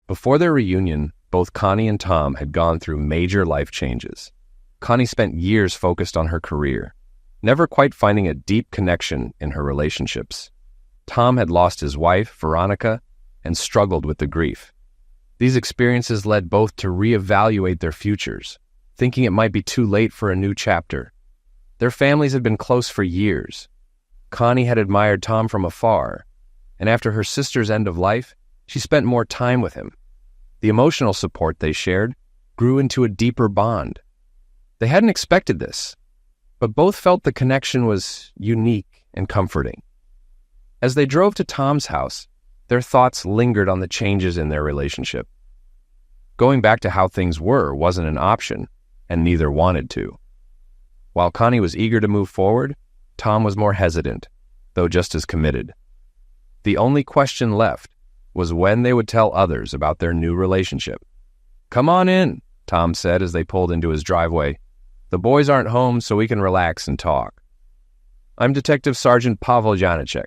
Before their reunion, both Connie and Tom had gone through major life changes. Connie spent years focused on her career, never quite finding a deep connection in her relationships. Tom had lost his wife, Veronica, and struggled with the grief. These experiences led both to reevaluate their futures, thinking it might be too late for a new chapter. Their families had been close for years. Connie had admired Tom from afar, and after her sister's end of life, she spent more time with him. The emotional support they shared grew into a deeper bond. They hadn't expected this, but both felt the connection was unique and comforting. As they drove to Tom's house, their thoughts lingered on the changes in their relationship. Going back to how things were wasn't an option, and neither wanted to. While Connie was eager to move forward, Tom was more hesitant, though just as committed. The only question left was when they would tell others about their new relationship. "Come on in," Tom said as they pulled into his driveway. "The boys aren't home, so we can relax and talk." "I'm Detective Sergeant Pavel Janacek.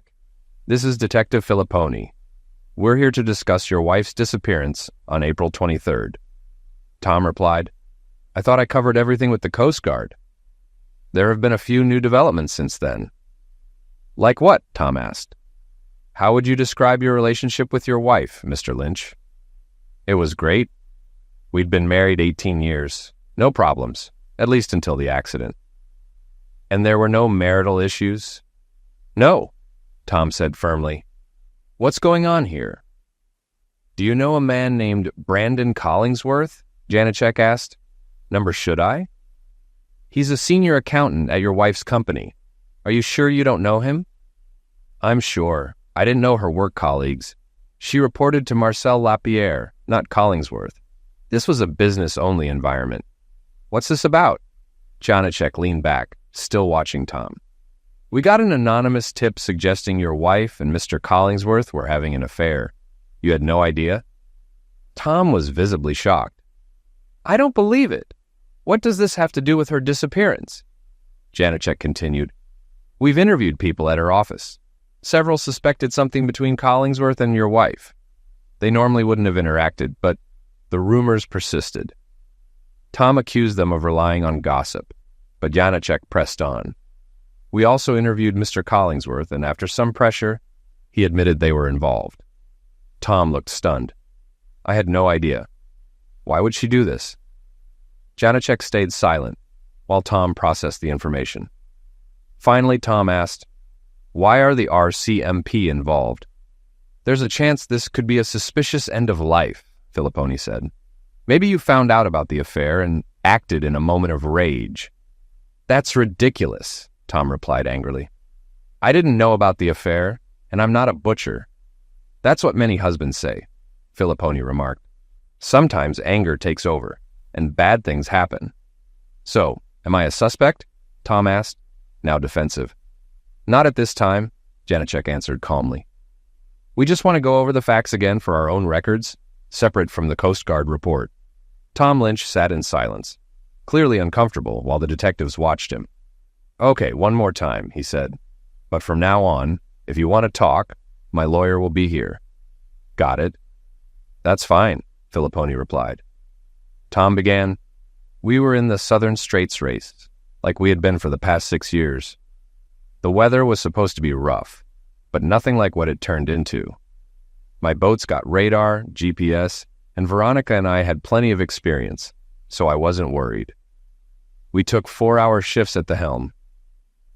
This is Detective Filipponi. We're here to discuss your wife's disappearance on April 23rd. Tom replied, "I thought I covered everything with the Coast Guard." "There have been a few new developments since then." "Like what?" Tom asked. "How would you describe your relationship with your wife, Mr. Lynch?" "It was great. We'd been married 18 years. No problems, at least until the accident." "And there were no marital issues?" "No," Tom said firmly. "What's going on here?" "Do you know a man named Brandon Collingsworth?" Janacek asked. "Number should I?" "He's a senior accountant at your wife's company. Are you sure you don't know him?" "I'm sure. I didn't know her work colleagues. She reported to Marcel Lapierre, not Collingsworth. This was a business-only environment." "What's this about?" Janacek leaned back, still watching Tom. "We got an anonymous tip suggesting your wife and Mr. Collingsworth were having an affair. You had no idea?" Tom was visibly shocked. "I don't believe it. What does this have to do with her disappearance?" Janacek continued. "We've interviewed people at her office. Several suspected something between Collingsworth and your wife. They normally wouldn't have interacted, but the rumors persisted." Tom accused them of relying on gossip, but Janacek pressed on. "We also interviewed Mr. Collingsworth, and after some pressure, he admitted they were involved." Tom looked stunned. "I had no idea. Why would she do this?" Janacek stayed silent, while Tom processed the information. Finally, Tom asked, "Why are the RCMP involved?" "There's a chance this could be a suspicious end of life," Filipponi said. "Maybe you found out about the affair and acted in a moment of rage." "That's ridiculous," Tom replied angrily. "I didn't know about the affair, and I'm not a butcher." "That's what many husbands say," Filipponi remarked. "Sometimes anger takes over, and bad things happen." "So, am I a suspect?" Tom asked, now defensive. "Not at this time," Janacek answered calmly. "We just want to go over the facts again for our own records, separate from the Coast Guard report." Tom Lynch sat in silence, clearly uncomfortable while the detectives watched him. "Okay, one more time," he said. "But from now on, if you want to talk, my lawyer will be here." "Got it." "That's fine," Filipponi replied. Tom began, "We were in the Southern Straits race, like we had been for the past 6 years. The weather was supposed to be rough, but nothing like what it turned into. My boats got radar, GPS, and Veronica and I had plenty of experience, so I wasn't worried. We took 4-hour shifts at the helm.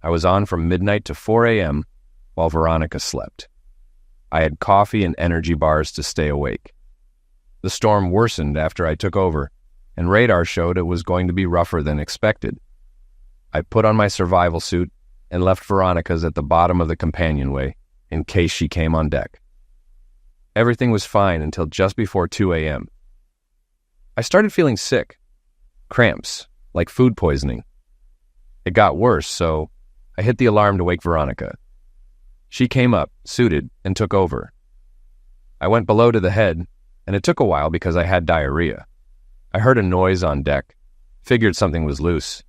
I was on from midnight to 4 a.m. while Veronica slept. I had coffee and energy bars to stay awake. The storm worsened after I took over, and radar showed it was going to be rougher than expected. I put on my survival suit and left Veronica's at the bottom of the companionway in case she came on deck. Everything was fine until just before 2 a.m. I started feeling sick. Cramps, like food poisoning. It got worse, so I hit the alarm to wake Veronica. She came up, suited, and took over. I went below to the head, and it took a while because I had diarrhea. I heard a noise on deck, figured something was loose,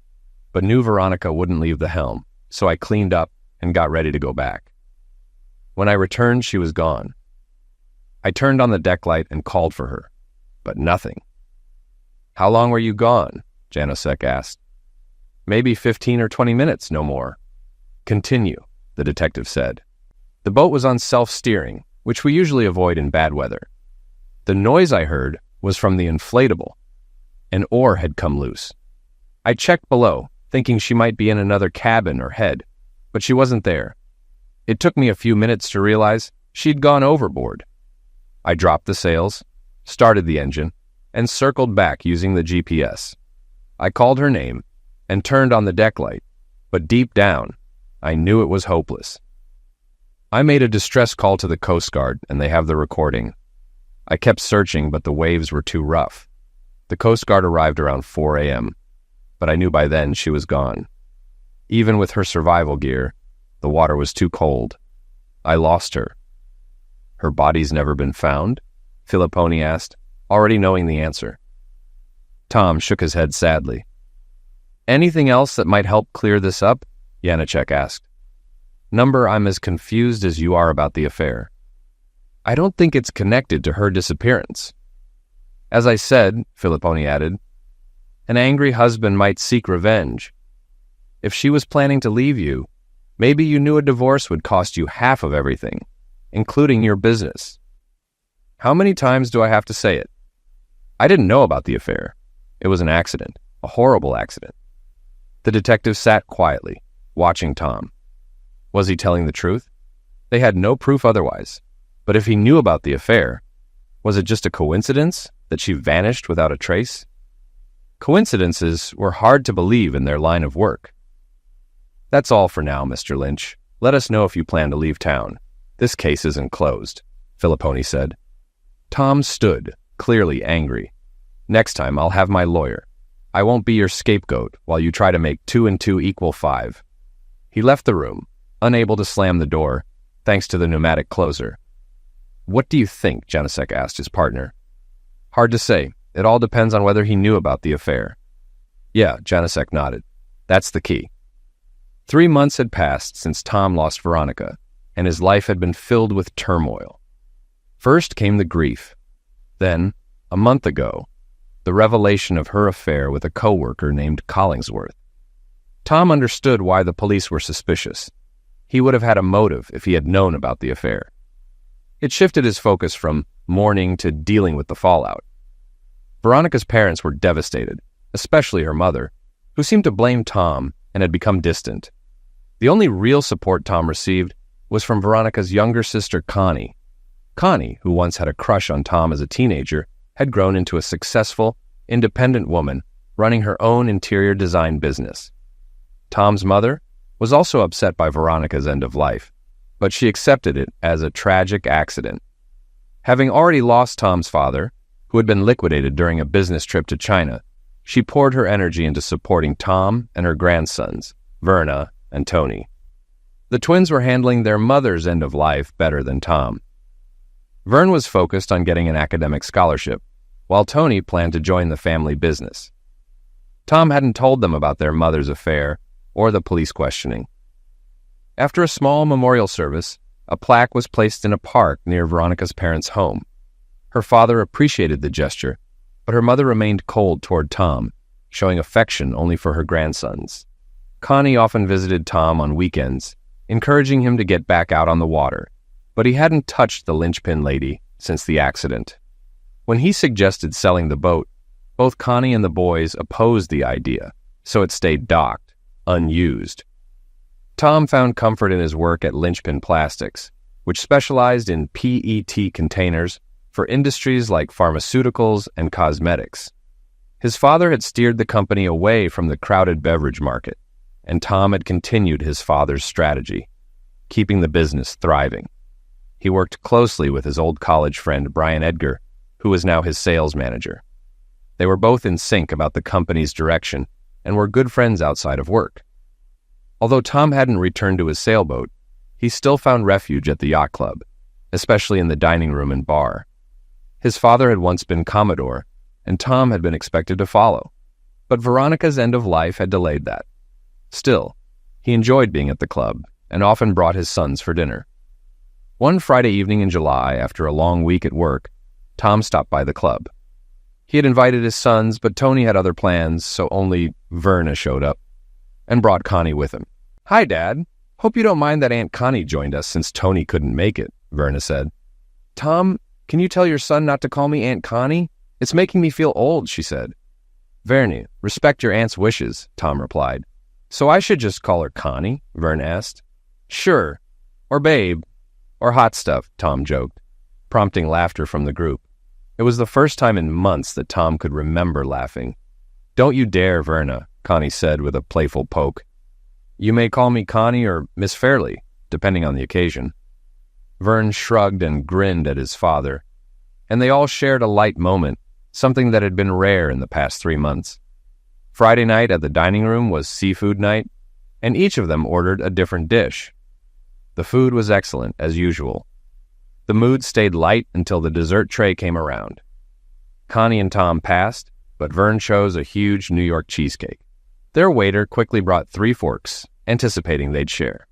but knew Veronica wouldn't leave the helm, so I cleaned up and got ready to go back. When I returned, she was gone. I turned on the deck light and called for her, but nothing. "How long were you gone?" Janosek asked. "Maybe 15 or 20 minutes, no more." "Continue," the detective said. The boat was on self-steering, which we usually avoid in bad weather. The noise I heard was from the inflatable. An oar had come loose. I checked below, thinking she might be in another cabin or head, but she wasn't there. It took me a few minutes to realize she'd gone overboard. I dropped the sails, started the engine, and circled back using the GPS. I called her name and turned on the deck light, but deep down, I knew it was hopeless. I made a distress call to the Coast Guard, and they have the recording. I kept searching, but the waves were too rough. The Coast Guard arrived around 4 a.m., but I knew by then she was gone. Even with her survival gear, the water was too cold. I lost her. "Her body's never been found?" Filipponi asked, already knowing the answer. Tom shook his head sadly. "Anything else that might help clear this up?" Janosek asked. "Number, I'm as confused as you are about the affair. I don't think it's connected to her disappearance." "As I said," Filipponi added, "an angry husband might seek revenge. If she was planning to leave you, maybe you knew a divorce would cost you half of everything, including your business." "How many times do I have to say it? I didn't know about the affair. It was an accident, a horrible accident." The detective sat quietly, watching Tom. Was he telling the truth? They had no proof otherwise. But if he knew about the affair, was it just a coincidence that she vanished without a trace? Coincidences were hard to believe in their line of work. "That's all for now, Mr. Lynch. Let us know if you plan to leave town. This case isn't closed," Filipponi said. Tom stood, clearly angry. "Next time I'll have my lawyer. I won't be your scapegoat while you try to make 2 and 2 equal 5. He left the room, unable to slam the door, thanks to the pneumatic closer. "What do you think?" Janosek asked his partner. "Hard to say. It all depends on whether he knew about the affair." "Yeah," Janosek nodded. "That's the key." 3 months had passed since Tom lost Veronica, and his life had been filled with turmoil. First came the grief. Then, a month ago, the revelation of her affair with a coworker named Collingsworth. Tom understood why the police were suspicious. He would have had a motive if he had known about the affair. It shifted his focus from mourning to dealing with the fallout. Veronica's parents were devastated, especially her mother, who seemed to blame Tom and had become distant. The only real support Tom received was from Veronica's younger sister, Connie. Connie, who once had a crush on Tom as a teenager, had grown into a successful, independent woman running her own interior design business. Tom's mother was also upset by Veronica's end of life, but she accepted it as a tragic accident. Having already lost Tom's father, who had been liquidated during a business trip to China, she poured her energy into supporting Tom and her grandsons, Verna and Tony. The twins were handling their mother's end of life better than Tom. Vern was focused on getting an academic scholarship, while Tony planned to join the family business. Tom hadn't told them about their mother's affair or the police questioning. After a small memorial service, a plaque was placed in a park near Veronica's parents' home. Her father appreciated the gesture, but her mother remained cold toward Tom, showing affection only for her grandsons. Connie often visited Tom on weekends, encouraging him to get back out on the water, but he hadn't touched the linchpin lady since the accident. When he suggested selling the boat, both Connie and the boys opposed the idea, so it stayed docked, unused. Tom found comfort in his work at Linchpin Plastics, which specialized in PET containers for industries like pharmaceuticals and cosmetics. His father had steered the company away from the crowded beverage market, and Tom had continued his father's strategy, keeping the business thriving. He worked closely with his old college friend Brian Edgar, who was now his sales manager. They were both in sync about the company's direction and were good friends outside of work. Although Tom hadn't returned to his sailboat, he still found refuge at the yacht club, especially in the dining room and bar. His father had once been Commodore, and Tom had been expected to follow. But Veronica's end of life had delayed that. Still, he enjoyed being at the club and often brought his sons for dinner. One Friday evening in July, after a long week at work, Tom stopped by the club. He had invited his sons, but Tony had other plans, so only Verna showed up and brought Connie with him. "Hi, Dad. Hope you don't mind that Aunt Connie joined us since Tony couldn't make it," Verna said. "Tom, can you tell your son not to call me Aunt Connie? It's making me feel old," she said. "Verna, respect your aunt's wishes," Tom replied. "So I should just call her Connie?" Verna asked. "Sure. Or Babe. Or Hot Stuff," Tom joked, prompting laughter from the group. It was the first time in months that Tom could remember laughing. "Don't you dare, Verna," Connie said with a playful poke. "You may call me Connie or Miss Fairley, depending on the occasion." Vern shrugged and grinned at his father, and they all shared a light moment, something that had been rare in the past 3 months. Friday night at the dining room was seafood night, and each of them ordered a different dish. The food was excellent, as usual. The mood stayed light until the dessert tray came around. Connie and Tom passed, but Vern chose a huge New York cheesecake. Their waiter quickly brought 3 forks, anticipating they'd share.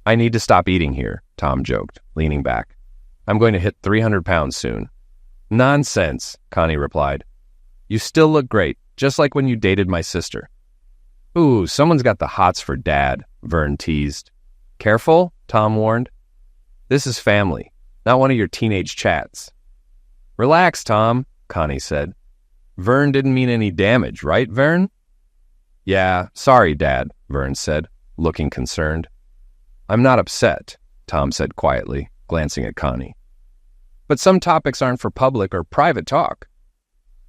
"I need to stop eating here," Tom joked, leaning back. "I'm going to hit 300 pounds soon." "Nonsense," Connie replied. "You still look great, just like when you dated my sister." "Ooh, someone's got the hots for Dad," Vern teased. "Careful," Tom warned. "This is family, not one of your teenage chats." "Relax, Tom," Connie said. "Vern didn't mean any damage, right, Vern?" "Yeah, sorry, Dad," Vern said, looking concerned. "I'm not upset," Tom said quietly, glancing at Connie. "But some topics aren't for public or private talk."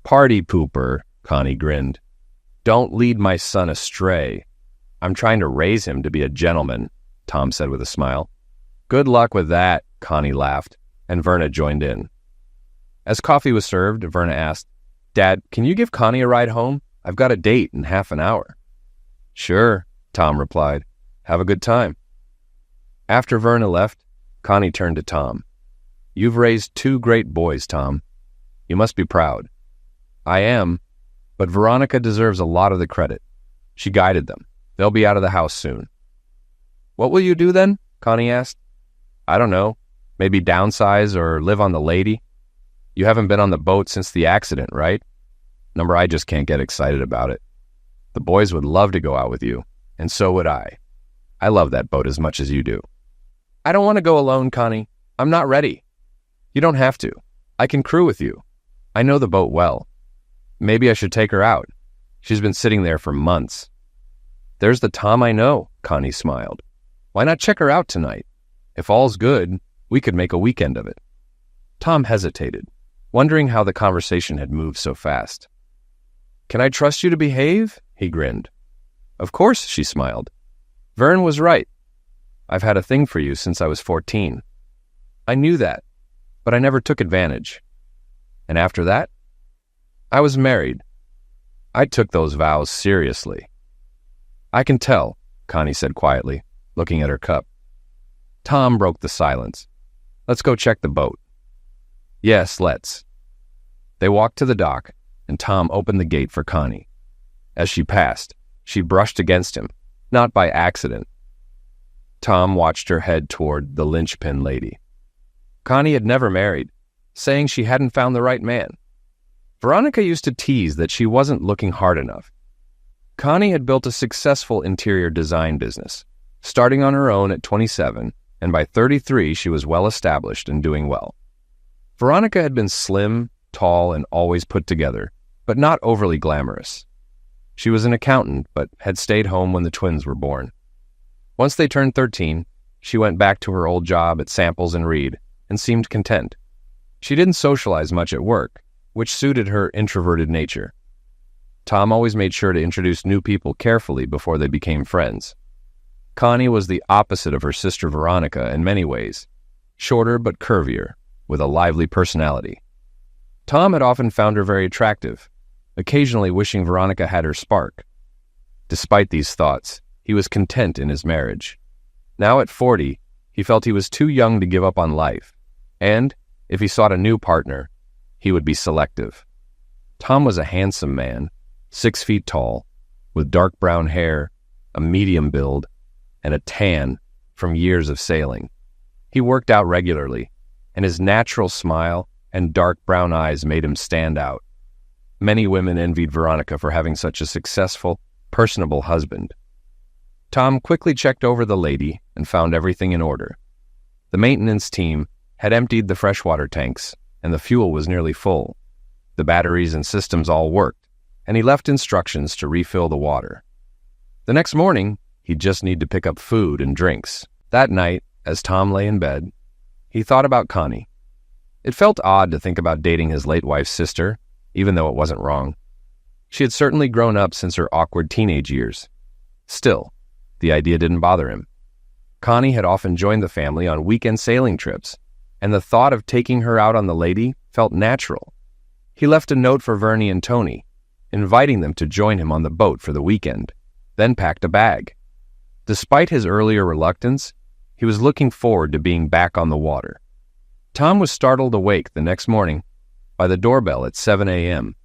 "Party pooper," Connie grinned. "Don't lead my son astray. I'm trying to raise him to be a gentleman," Tom said with a smile. "Good luck with that," Connie laughed, and Verna joined in. As coffee was served, Verna asked, "Dad, can you give Connie a ride home? I've got a date in half an hour." "Sure," Tom replied. "Have a good time." After Verna left, Connie turned to Tom. "You've raised 2 great boys, Tom. You must be proud." "I am, but Veronica deserves a lot of the credit. She guided them. They'll be out of the house soon." "What will you do then?" Connie asked. "I don't know. Maybe downsize or live on the lady. You haven't been on the boat since the accident, right? Number, I just can't get excited about it. The boys would love to go out with you, and so would I. I love that boat as much as you do." "I don't want to go alone, Connie. I'm not ready." "You don't have to. I can crew with you. I know the boat well. Maybe I should take her out. She's been sitting there for months." "There's the Tom I know," Connie smiled. "Why not check her out tonight? If all's good, we could make a weekend of it." Tom hesitated, wondering how the conversation had moved so fast. "Can I trust you to behave?" he grinned. "Of course," she smiled. "Vern was right. I've had a thing for you since I was 14. I knew that, but I never took advantage. And after that, I was married. I took those vows seriously." "I can tell," Connie said quietly, looking at her cup. Tom broke the silence. "Let's go check the boat." "Yes, let's." They walked to the dock, and Tom opened the gate for Connie. As she passed, she brushed against him, not by accident. Tom watched her head toward the linchpin lady. Connie had never married, saying she hadn't found the right man. Veronica used to tease that she wasn't looking hard enough. Connie had built a successful interior design business, starting on her own at 27, and by 33 she was well established and doing well. Veronica had been slim, tall, and always put together, but not overly glamorous. She was an accountant, but had stayed home when the twins were born. Once they turned 13, she went back to her old job at Samples and Reed and seemed content. She didn't socialize much at work, which suited her introverted nature. Tom always made sure to introduce new people carefully before they became friends. Connie was the opposite of her sister Veronica in many ways, shorter but curvier, with a lively personality. Tom had often found her very attractive, occasionally wishing Veronica had her spark. Despite these thoughts, he was content in his marriage. Now at 40, he felt he was too young to give up on life, and, if he sought a new partner, he would be selective. Tom was a handsome man, 6 feet tall, with dark brown hair, a medium build, and a tan from years of sailing. He worked out regularly, and his natural smile and dark brown eyes made him stand out. Many women envied Veronica for having such a successful, personable husband. Tom quickly checked over the lady and found everything in order. The maintenance team had emptied the freshwater tanks, and the fuel was nearly full. The batteries and systems all worked, and he left instructions to refill the water. The next morning, he'd just need to pick up food and drinks. That night, as Tom lay in bed, he thought about Connie. It felt odd to think about dating his late wife's sister, even though it wasn't wrong. She had certainly grown up since her awkward teenage years. Still, the idea didn't bother him. Connie had often joined the family on weekend sailing trips, and the thought of taking her out on the lady felt natural. He left a note for Vernie and Tony, inviting them to join him on the boat for the weekend, then packed a bag. Despite his earlier reluctance, he was looking forward to being back on the water. Tom was startled awake the next morning by the doorbell at 7 a.m.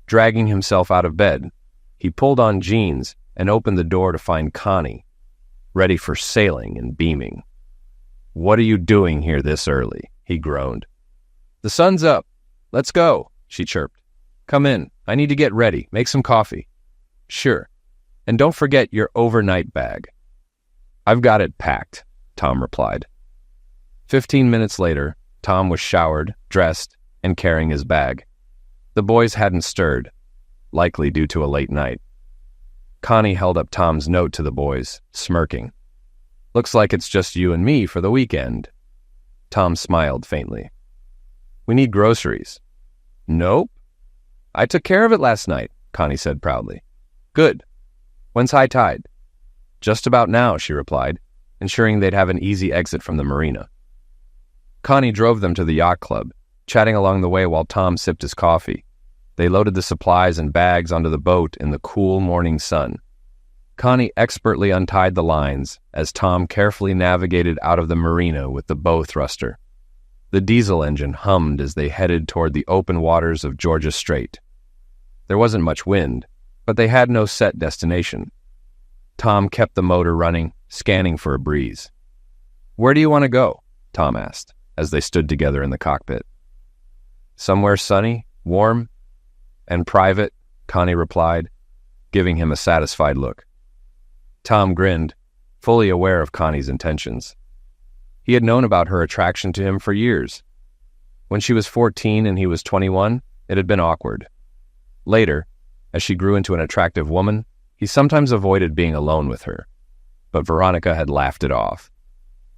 Dragging himself out of bed, he pulled on jeans and opened the door to find Connie, ready for sailing and beaming. "What are you doing here this early?" he groaned. "The sun's up. Let's go," she chirped. "Come in. I need to get ready. Make some coffee." "Sure. And don't forget your overnight bag." "I've got it packed," Tom replied. 15 minutes later, Tom was showered, dressed, and carrying his bag. The boys hadn't stirred, likely due to a late night. Connie held up Tom's note to the boys, smirking. "Looks like it's just you and me for the weekend." Tom smiled faintly. "We need groceries." "Nope. I took care of it last night," Connie said proudly. "Good. When's high tide?" "Just about now," she replied, ensuring they'd have an easy exit from the marina. Connie drove them to the yacht club, chatting along the way while Tom sipped his coffee. They loaded the supplies and bags onto the boat in the cool morning sun. Connie expertly untied the lines as Tom carefully navigated out of the marina with the bow thruster. The diesel engine hummed as they headed toward the open waters of Georgia Strait. There wasn't much wind, but they had no set destination. Tom kept the motor running, scanning for a breeze. "Where do you want to go?" Tom asked, as they stood together in the cockpit. "Somewhere sunny, warm, and private," Connie replied, giving him a satisfied look. Tom grinned, fully aware of Connie's intentions. He had known about her attraction to him for years. When she was 14 and he was 21, it had been awkward. Later, as she grew into an attractive woman, he sometimes avoided being alone with her. But Veronica had laughed it off.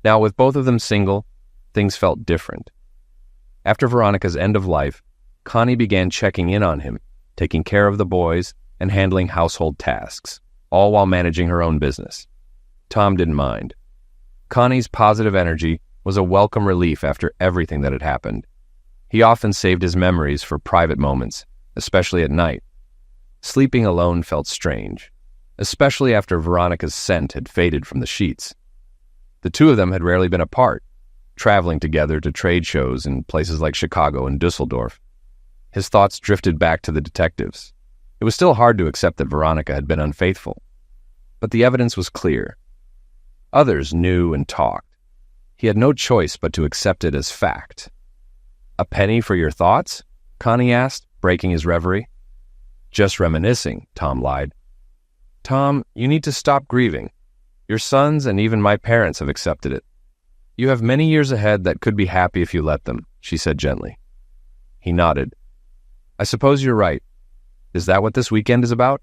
Now, with both of them single, things felt different. After Veronica's end of life, Connie began checking in on him, taking care of the boys, and handling household tasks, all while managing her own business. Tom didn't mind. Connie's positive energy was a welcome relief after everything that had happened. He often saved his memories for private moments, especially at night. Sleeping alone felt strange, especially after Veronica's scent had faded from the sheets. The two of them had rarely been apart, traveling together to trade shows in places like Chicago and Dusseldorf. His thoughts drifted back to the detectives. It was still hard to accept that Veronica had been unfaithful, but the evidence was clear. Others knew and talked. He had no choice but to accept it as fact. "A penny for your thoughts?" Connie asked, breaking his reverie. "Just reminiscing," Tom lied. "Tom, you need to stop grieving. Your sons and even my parents have accepted it. You have many years ahead that could be happy if you let them," she said gently. He nodded. "I suppose you're right. Is that what this weekend is about?"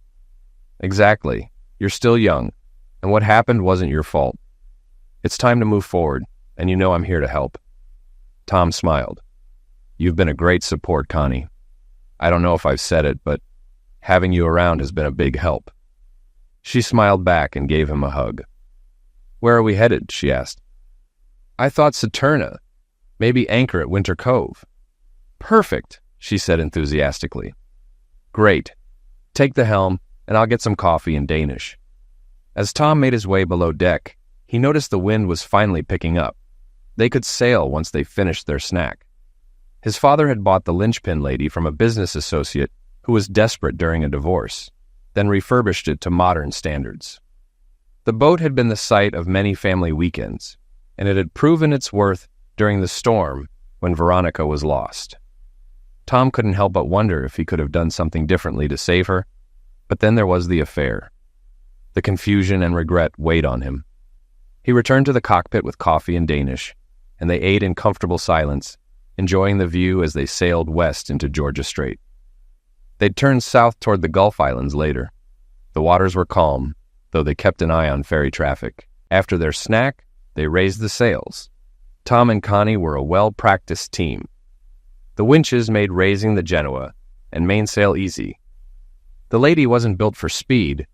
"Exactly. You're still young, and what happened wasn't your fault. It's time to move forward, and you know I'm here to help." Tom smiled. "You've been a great support, Connie. I don't know if I've said it, but having you around has been a big help." She smiled back and gave him a hug. "Where are we headed?" she asked. "I thought Saturna. Maybe anchor at Winter Cove." "Perfect," she said enthusiastically. "Great. Take the helm, and I'll get some coffee in Danish." As Tom made his way below deck, he noticed the wind was finally picking up. They could sail once they finished their snack. His father had bought the linchpin lady from a business associate who was desperate during a divorce, then refurbished it to modern standards. The boat had been the site of many family weekends, and it had proven its worth during the storm when Veronica was lost. Tom couldn't help but wonder if he could have done something differently to save her, but then there was the affair. The confusion and regret weighed on him. He returned to the cockpit with coffee and Danish, and they ate in comfortable silence, enjoying the view as they sailed west into Georgia Strait. They'd turned south toward the Gulf Islands later. The waters were calm, though they kept an eye on ferry traffic. After their snack, they raised the sails. Tom and Connie were a well-practiced team. The winches made raising the Genoa and mainsail easy. The Lady wasn't built for speed,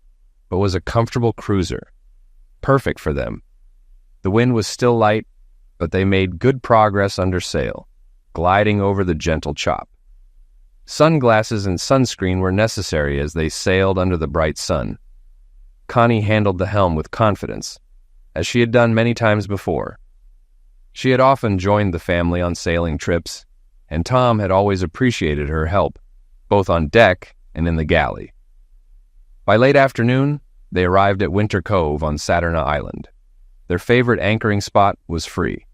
but was a comfortable cruiser, perfect for them. The wind was still light, but they made good progress under sail, gliding over the gentle chop. Sunglasses and sunscreen were necessary as they sailed under the bright sun. Connie handled the helm with confidence, as she had done many times before. She had often joined the family on sailing trips, and Tom had always appreciated her help, both on deck and in the galley. By late afternoon, they arrived at Winter Cove on Saturna Island. Their favorite anchoring spot was free.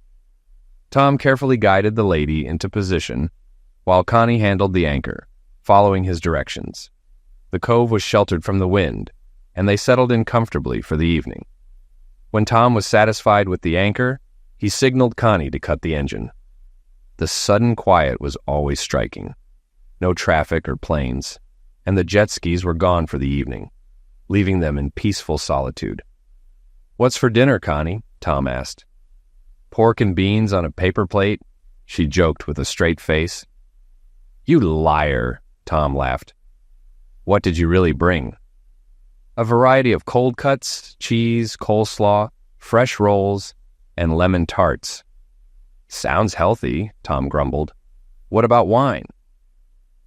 Tom carefully guided the Lady into position, while Connie handled the anchor, following his directions. The cove was sheltered from the wind, and they settled in comfortably for the evening. When Tom was satisfied with the anchor, he signaled Connie to cut the engine. The sudden quiet was always striking. No traffic or planes, and the jet skis were gone for the evening, leaving them in peaceful solitude. "What's for dinner, Connie?" Tom asked. "Pork and beans on a paper plate," she joked with a straight face. "You liar," Tom laughed. "What did you really bring?" "A variety of cold cuts, cheese, coleslaw, fresh rolls, and lemon tarts." "Sounds healthy," Tom grumbled. "What about wine?"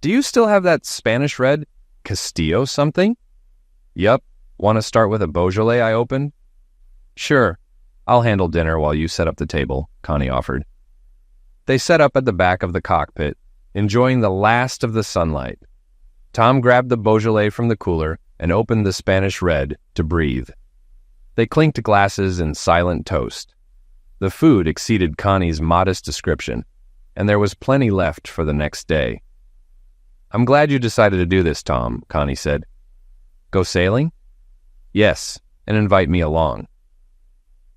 "Do you still have that Spanish red, Castillo something?" "Yup. Want to start with a Beaujolais I opened?" "Sure. I'll handle dinner while you set up the table," Connie offered. They set up at the back of the cockpit, enjoying the last of the sunlight. Tom grabbed the Beaujolais from the cooler and opened the Spanish red to breathe. They clinked glasses in silent toast. The food exceeded Connie's modest description, and there was plenty left for the next day. "I'm glad you decided to do this, Tom," Connie said. "Go sailing?" "Yes, and invite me along."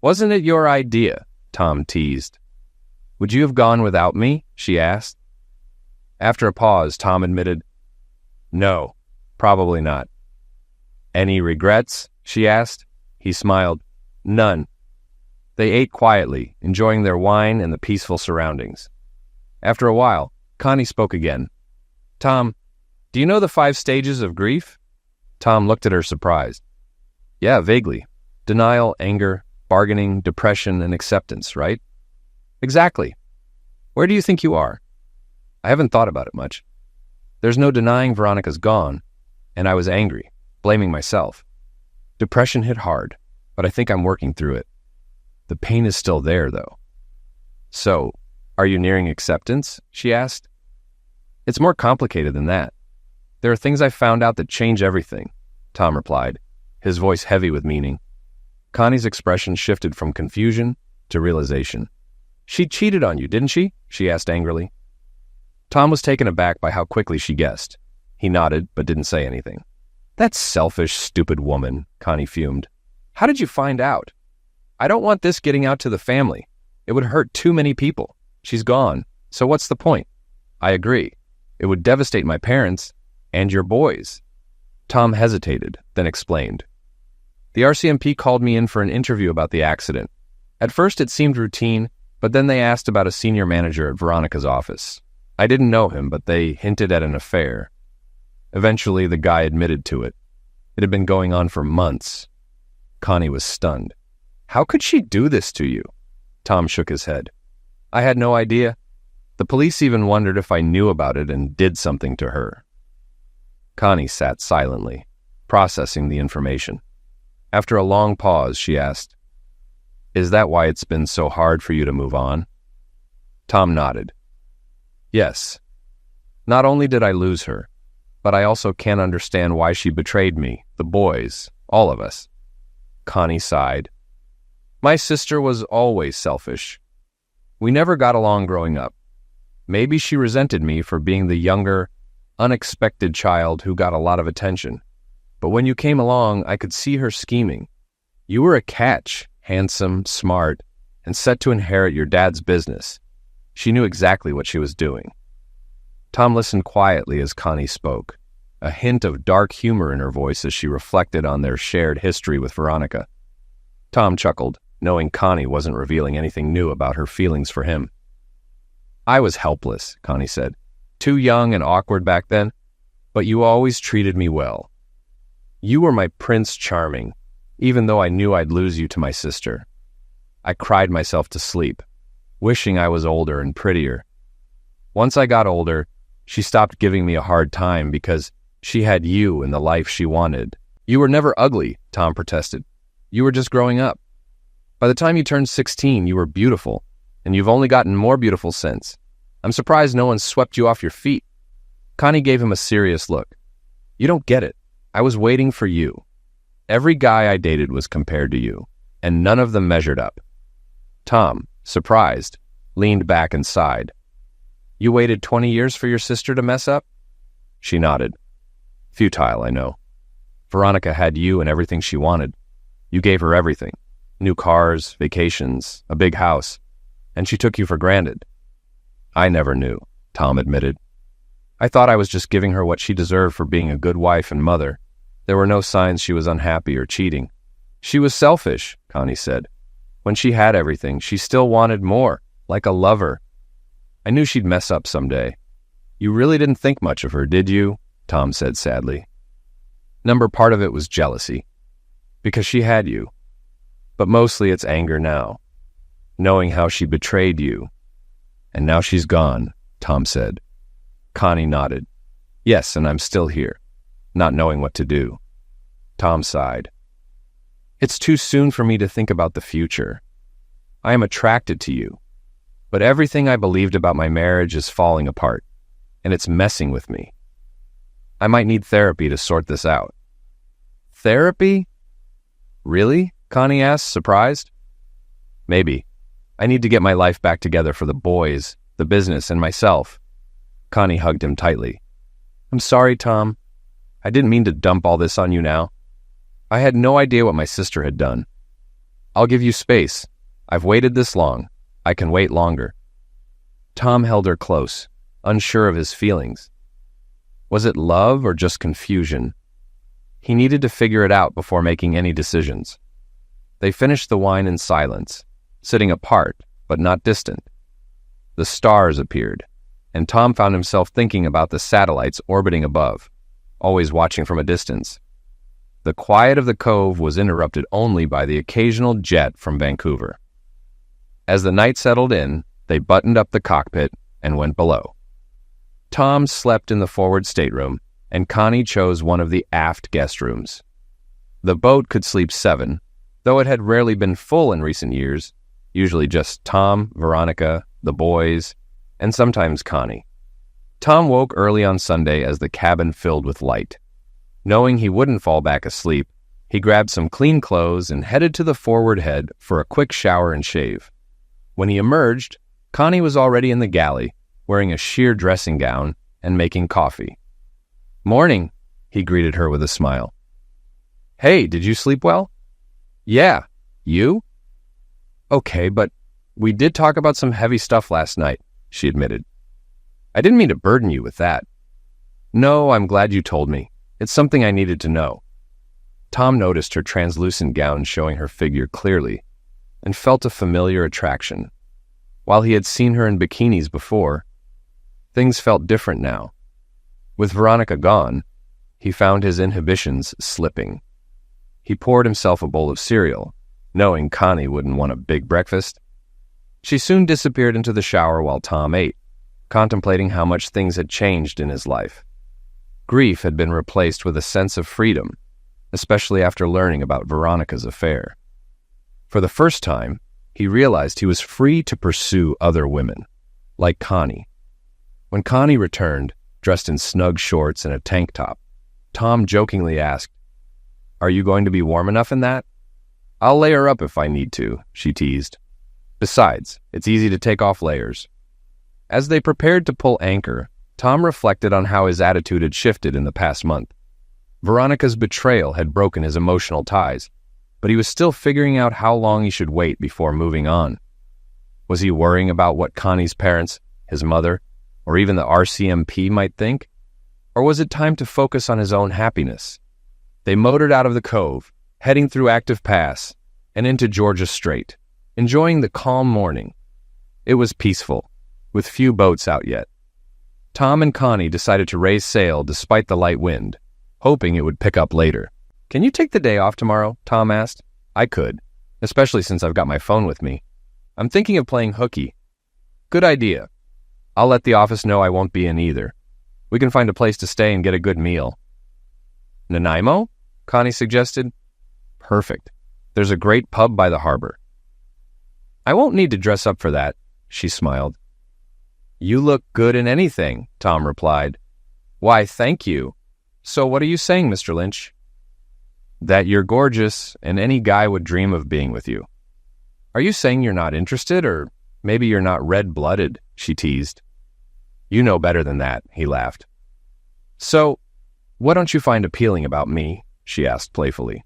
"Wasn't it your idea?" Tom teased. "Would you have gone without me?" she asked. After a pause, Tom admitted, "No, probably not." "Any regrets?" she asked. He smiled. "None." They ate quietly, enjoying their wine and the peaceful surroundings. After a while, Connie spoke again. "Tom, do you know the 5 stages of grief?" Tom looked at her surprised. "Yeah, vaguely. Denial, anger, bargaining, depression, and acceptance, right?" "Exactly. Where do you think you are?" "I haven't thought about it much. There's no denying Veronica's gone, and I was angry, blaming myself. Depression hit hard, but I think I'm working through it. The pain is still there, though." "So, are you nearing acceptance?" she asked. "It's more complicated than that. There are things I found out that change everything," Tom replied, his voice heavy with meaning. Connie's expression shifted from confusion to realization. "She cheated on you, didn't she?" she asked angrily. Tom was taken aback by how quickly she guessed. He nodded, but didn't say anything. "That selfish, stupid woman," Connie fumed. "How did you find out? I don't want this getting out to the family. It would hurt too many people. She's gone, so what's the point?" "I agree. It would devastate my parents and your boys." Tom hesitated, then explained. "The RCMP called me in for an interview about the accident. At first it seemed routine, but then they asked about a senior manager at Veronica's office. I didn't know him, but they hinted at an affair. Eventually, the guy admitted to it. It had been going on for months." Connie was stunned. "How could she do this to you?" Tom shook his head. "I had no idea. The police even wondered if I knew about it and did something to her." Connie sat silently, processing the information. After a long pause, she asked, "Is that why it's been so hard for you to move on?" Tom nodded. "Yes. Not only did I lose her, but I also can't understand why she betrayed me, the boys, all of us." Connie sighed. My sister was always selfish. We never got along growing up. Maybe she resented me for being the younger, unexpected child who got a lot of attention. But when you came along, I could see her scheming. You were a catch, handsome, smart, and set to inherit your dad's business. She knew exactly what she was doing. Tom listened quietly as Connie spoke, a hint of dark humor in her voice as she reflected on their shared history with Veronica. Tom chuckled, knowing Connie wasn't revealing anything new about her feelings for him. I was helpless, Connie said. Too young and awkward back then, but you always treated me well. You were my Prince Charming, even though I knew I'd lose you to my sister. I cried myself to sleep, wishing I was older and prettier. Once I got older, she stopped giving me a hard time because she had you and the life she wanted. You were never ugly, Tom protested. You were just growing up. By the time you turned 16, you were beautiful, and you've only gotten more beautiful since. I'm surprised no one swept you off your feet. Connie gave him a serious look. You don't get it. I was waiting for you. Every guy I dated was compared to you, and none of them measured up. Tom, surprised, leaned back and sighed. You waited 20 years for your sister to mess up? She nodded. Futile, I know. Veronica had you and everything she wanted. You gave her everything. New cars, vacations, a big house. And she took you for granted. I never knew, Tom admitted. I thought I was just giving her what she deserved for being a good wife and mother. There were no signs she was unhappy or cheating. She was selfish, Connie said. When she had everything, she still wanted more, like a lover. I knew she'd mess up someday. You really didn't think much of her, did you? Tom said sadly. Part of it was jealousy, because she had you. But mostly it's anger now, knowing how she betrayed you. And now she's gone, Tom said. Connie nodded. Yes, and I'm still here, not knowing what to do. Tom sighed. It's too soon for me to think about the future. I am attracted to you, but everything I believed about my marriage is falling apart, and it's messing with me. I might need therapy to sort this out. Therapy? Really? Connie asked, surprised. Maybe. I need to get my life back together for the boys, the business, and myself. Connie hugged him tightly. I'm sorry, Tom. I didn't mean to dump all this on you now. I had no idea what my sister had done. I'll give you space. I've waited this long. I can wait longer. Tom held her close, unsure of his feelings. Was it love or just confusion? He needed to figure it out before making any decisions. They finished the wine in silence, sitting apart, but not distant. The stars appeared, and Tom found himself thinking about the satellites orbiting above, always watching from a distance. The quiet of the cove was interrupted only by the occasional jet from Vancouver. As the night settled in, they buttoned up the cockpit and went below. Tom slept in the forward stateroom, and Connie chose one of the aft guest rooms. The boat could sleep 7, though it had rarely been full in recent years, usually just Tom, Veronica, the boys, and sometimes Connie. Tom woke early on Sunday as the cabin filled with light. Knowing he wouldn't fall back asleep, he grabbed some clean clothes and headed to the forward head for a quick shower and shave. When he emerged, Connie was already in the galley, wearing a sheer dressing gown and making coffee. Morning, he greeted her with a smile. Hey, did you sleep well? Yeah, you? Okay, but we did talk about some heavy stuff last night, she admitted. I didn't mean to burden you with that. No, I'm glad you told me. It's something I needed to know. Tom noticed her translucent gown showing her figure clearly and felt a familiar attraction. While he had seen her in bikinis before, things felt different now. With Veronica gone, he found his inhibitions slipping. He poured himself a bowl of cereal, knowing Connie wouldn't want a big breakfast. She soon disappeared into the shower while Tom ate, contemplating how much things had changed in his life. Grief had been replaced with a sense of freedom, especially after learning about Veronica's affair. For the first time, he realized he was free to pursue other women, like Connie. When Connie returned, dressed in snug shorts and a tank top, Tom jokingly asked, Are you going to be warm enough in that? I'll layer up if I need to, she teased. Besides, it's easy to take off layers. As they prepared to pull anchor, Tom reflected on how his attitude had shifted in the past month. Veronica's betrayal had broken his emotional ties, but he was still figuring out how long he should wait before moving on. Was he worrying about what Connie's parents, his mother, or even the RCMP might think? Or was it time to focus on his own happiness? They motored out of the cove, heading through Active Pass and into Georgia Strait, enjoying the calm morning. It was peaceful, with few boats out yet. Tom and Connie decided to raise sail despite the light wind, hoping it would pick up later. "Can you take the day off tomorrow?" Tom asked. "I could, especially since I've got my phone with me. I'm thinking of playing hooky." "Good idea. I'll let the office know I won't be in either. We can find a place to stay and get a good meal." "Nanaimo?" Connie suggested. "Perfect. There's a great pub by the harbor." "I won't need to dress up for that," she smiled. "You look good in anything," Tom replied. "Why, thank you. So what are you saying, Mr. Lynch?" "That you're gorgeous, and any guy would dream of being with you." "Are you saying you're not interested, or maybe you're not red-blooded?" she teased. "You know better than that," he laughed. "So, what don't you find appealing about me?" she asked playfully.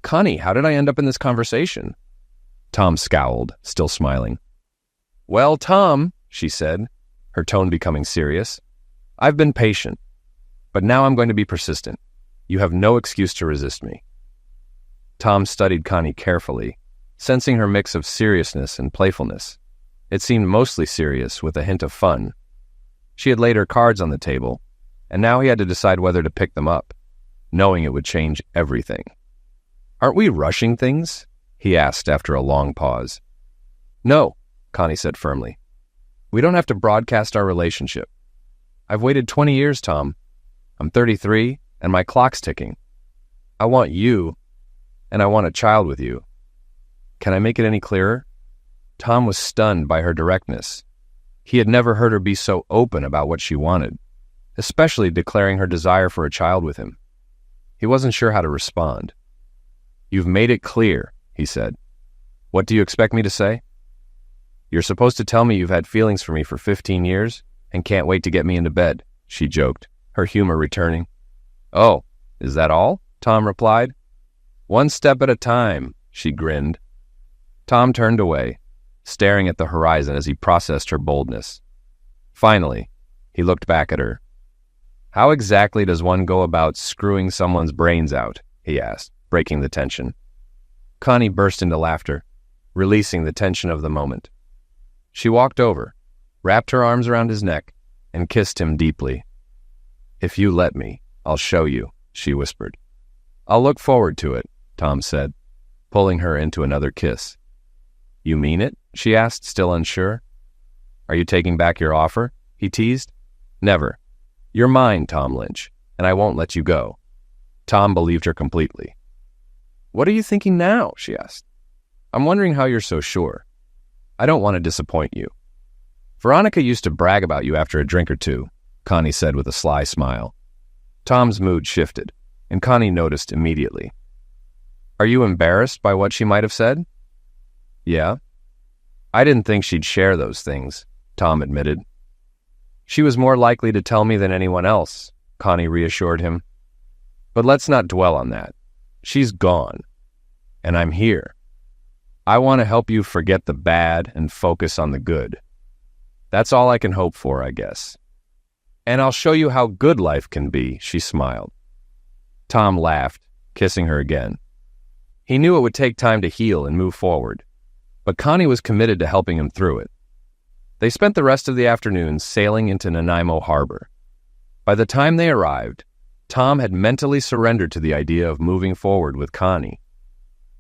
"Connie, how did I end up in this conversation?" Tom scowled, still smiling. "Well, Tom," she said, her tone becoming serious, "I've been patient, but now I'm going to be persistent. You have no excuse to resist me." Tom studied Connie carefully, sensing her mix of seriousness and playfulness. It seemed mostly serious with a hint of fun. She had laid her cards on the table, and now he had to decide whether to pick them up, knowing it would change everything. "Aren't we rushing things?" he asked after a long pause. "No," Connie said firmly. "We don't have to broadcast our relationship. I've waited 20 years, Tom. I'm 33, and my clock's ticking. I want you, and I want a child with you. Can I make it any clearer?" Tom was stunned by her directness. He had never heard her be so open about what she wanted, especially declaring her desire for a child with him. He wasn't sure how to respond. "You've made it clear," he said. "What do you expect me to say?" "You're supposed to tell me you've had feelings for me for 15 years and can't wait to get me into bed," she joked, her humor returning. "Oh, is that all?" Tom replied. "One step at a time," she grinned. Tom turned away, staring at the horizon as he processed her boldness. Finally, he looked back at her. "How exactly does one go about screwing someone's brains out?" he asked, breaking the tension. Connie burst into laughter, releasing the tension of the moment. She walked over, wrapped her arms around his neck, and kissed him deeply. "If you let me, I'll show you," she whispered. "I'll look forward to it," Tom said, pulling her into another kiss. "You mean it?" she asked, still unsure. "Are you taking back your offer?" he teased. "Never. You're mine, Tom Lynch, and I won't let you go." Tom believed her completely. "What are you thinking now?" she asked. "I'm wondering how you're so sure. I don't want to disappoint you." "Veronica used to brag about you after a drink or two," Connie said with a sly smile. Tom's mood shifted, and Connie noticed immediately. "Are you embarrassed by what she might have said?" "Yeah. I didn't think she'd share those things," Tom admitted. "She was more likely to tell me than anyone else," Connie reassured him. "But let's not dwell on that. She's gone, and I'm here. I want to help you forget the bad and focus on the good. That's all I can hope for, I guess. And I'll show you how good life can be," she smiled. Tom laughed, kissing her again. He knew it would take time to heal and move forward, but Connie was committed to helping him through it. They spent the rest of the afternoon sailing into Nanaimo Harbor. By the time they arrived, Tom had mentally surrendered to the idea of moving forward with Connie.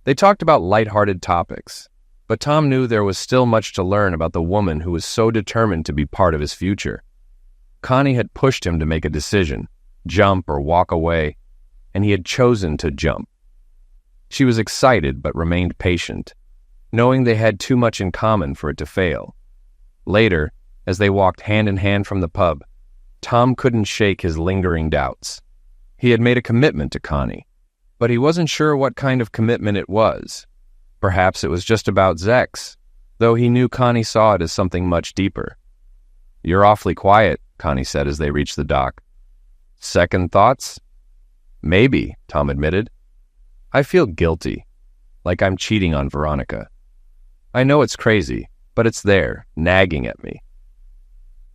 They talked about lighthearted topics, but Tom knew there was still much to learn about the woman who was so determined to be part of his future. Connie had pushed him to make a decision, jump or walk away, and he had chosen to jump. She was excited but remained patient, knowing they had too much in common for it to fail. Later, as they walked hand in hand from the pub, Tom couldn't shake his lingering doubts. He had made a commitment to Connie, but he wasn't sure what kind of commitment it was. Perhaps it was just about Zex, though he knew Connie saw it as something much deeper. "You're awfully quiet," Connie said as they reached the dock. "Second thoughts?" "Maybe," Tom admitted. "I feel guilty, like I'm cheating on Veronica. I know it's crazy, but it's there, nagging at me."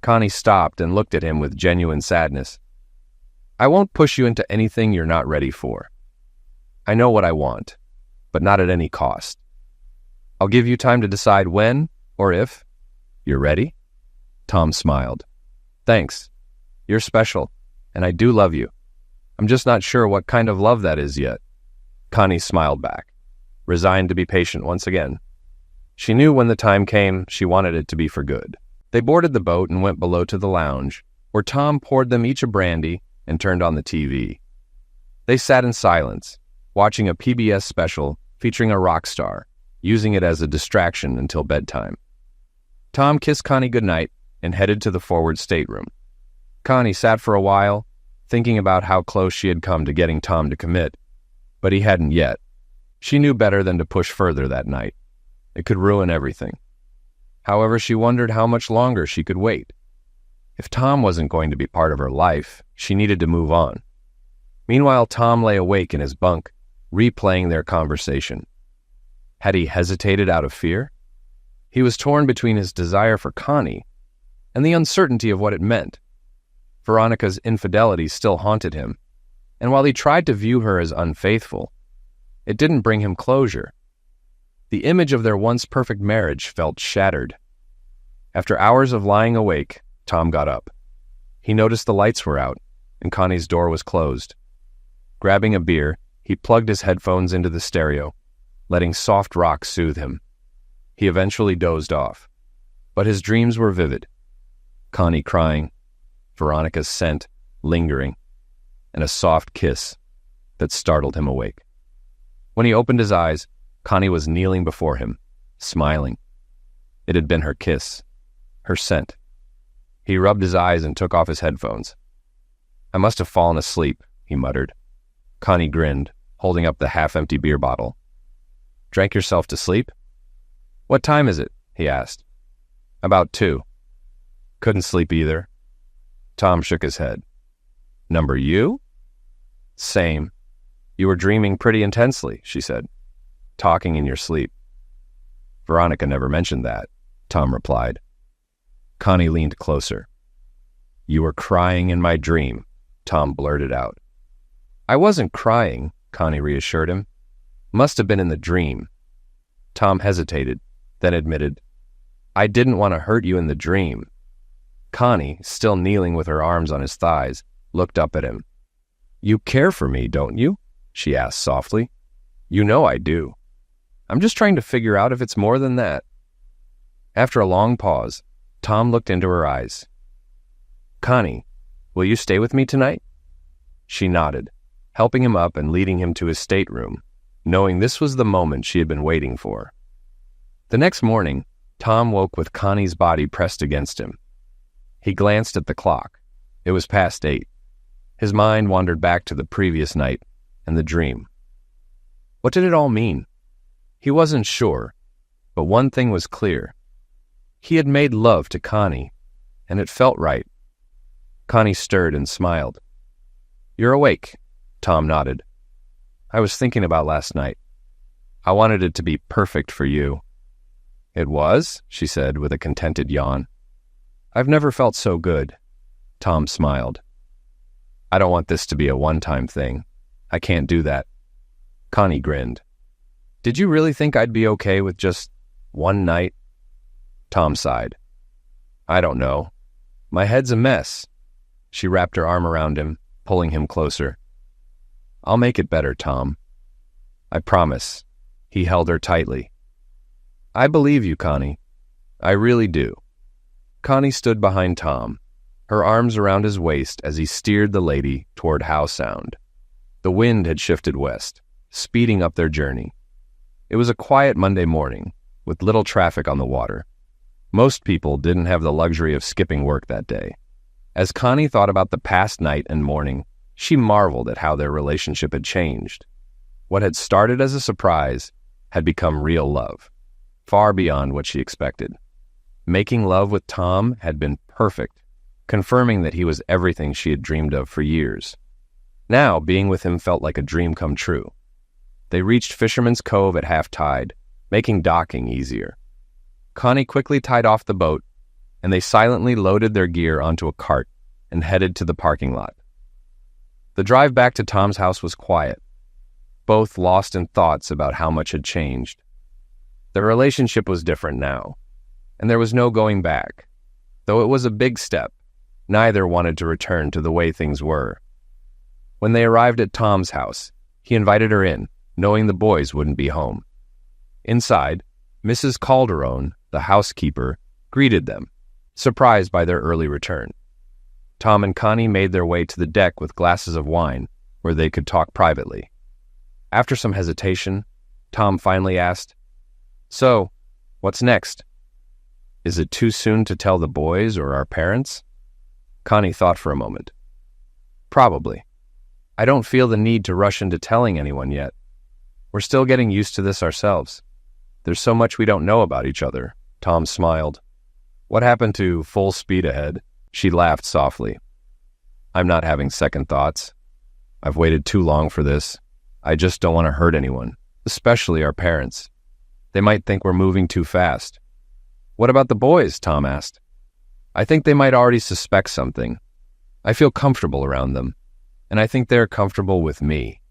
Connie stopped and looked at him with genuine sadness. "I won't push you into anything you're not ready for. I know what I want, but not at any cost. I'll give you time to decide when, or if, you're ready." Tom smiled. "Thanks. You're special, and I do love you. I'm just not sure what kind of love that is yet." Connie smiled back, resigned to be patient once again. She knew when the time came, she wanted it to be for good. They boarded the boat and went below to the lounge, where Tom poured them each a brandy and turned on the TV. They sat in silence, watching a PBS special featuring a rock star, using it as a distraction until bedtime. Tom kissed Connie goodnight and headed to the forward stateroom. Connie sat for a while, thinking about how close she had come to getting Tom to commit, but he hadn't yet. She knew better than to push further that night. It could ruin everything. However, she wondered how much longer she could wait. If Tom wasn't going to be part of her life, she needed to move on. Meanwhile, Tom lay awake in his bunk, replaying their conversation. Had he hesitated out of fear? He was torn between his desire for Connie and the uncertainty of what it meant. Veronica's infidelity still haunted him, and while he tried to view her as unfaithful, it didn't bring him closure. The image of their once perfect marriage felt shattered. After hours of lying awake, Tom got up. He noticed the lights were out, and Connie's door was closed. Grabbing a beer, he plugged his headphones into the stereo, letting soft rock soothe him. He eventually dozed off, but his dreams were vivid. Connie crying, Veronica's scent lingering, and a soft kiss that startled him awake. When he opened his eyes, Connie was kneeling before him, smiling. It had been her kiss, her scent. He rubbed his eyes and took off his headphones. "I must have fallen asleep," he muttered. Connie grinned, holding up the half-empty beer bottle. "Drank yourself to sleep?" "What time is it?" he asked. "About 2. "Couldn't sleep either." Tom shook his head. "Number you?" "Same. You were dreaming pretty intensely," she said. "Talking in your sleep." "Veronica never mentioned that," Tom replied. Connie leaned closer. "You were crying in my dream," Tom blurted out. "I wasn't crying," Connie reassured him. "Must have been in the dream." Tom hesitated, then admitted, "I didn't want to hurt you in the dream." Connie, still kneeling with her arms on his thighs, looked up at him. "You care for me, don't you?" she asked softly. "You know I do. I'm just trying to figure out if it's more than that." After a long pause, Tom looked into her eyes. "Connie, will you stay with me tonight?" She nodded, helping him up and leading him to his stateroom, knowing this was the moment she had been waiting for. The next morning, Tom woke with Connie's body pressed against him. He glanced at the clock. It was past 8. His mind wandered back to the previous night and the dream. What did it all mean? He wasn't sure, but one thing was clear. He had made love to Connie, and it felt right. Connie stirred and smiled. "You're awake," Tom nodded. "I was thinking about last night. I wanted it to be perfect for you." "It was?" she said with a contented yawn. "I've never felt so good." Tom smiled. "I don't want this to be a one-time thing. I can't do that." Connie grinned. "Did you really think I'd be okay with just one night?" Tom sighed. "I don't know. My head's a mess." She wrapped her arm around him, pulling him closer. "I'll make it better, Tom. I promise." He held her tightly. "I believe you, Connie. I really do." Connie stood behind Tom, her arms around his waist as he steered the lady toward Howe Sound. The wind had shifted west, speeding up their journey. It was a quiet Monday morning, with little traffic on the water. Most people didn't have the luxury of skipping work that day. As Connie thought about the past night and morning, she marveled at how their relationship had changed. What had started as a surprise had become real love, far beyond what she expected. Making love with Tom had been perfect, confirming that he was everything she had dreamed of for years. Now, being with him felt like a dream come true. They reached Fisherman's Cove at half-tide, making docking easier. Connie quickly tied off the boat, and they silently loaded their gear onto a cart and headed to the parking lot. The drive back to Tom's house was quiet, both lost in thoughts about how much had changed. Their relationship was different now, and there was no going back. Though it was a big step, neither wanted to return to the way things were. When they arrived at Tom's house, he invited her in, knowing the boys wouldn't be home. Inside, Mrs. Calderon, the housekeeper, greeted them, surprised by their early return. Tom and Connie made their way to the deck with glasses of wine, where they could talk privately. After some hesitation, Tom finally asked, "So, what's next? Is it too soon to tell the boys or our parents?" Connie thought for a moment. "Probably. I don't feel the need to rush into telling anyone yet. We're still getting used to this ourselves. There's so much we don't know about each other." Tom smiled. "What happened to full speed ahead?" She laughed softly. "I'm not having second thoughts. I've waited too long for this. I just don't want to hurt anyone, especially our parents. They might think we're moving too fast." "What about the boys?" Tom asked. "I think they might already suspect something. I feel comfortable around them, and I think they're comfortable with me."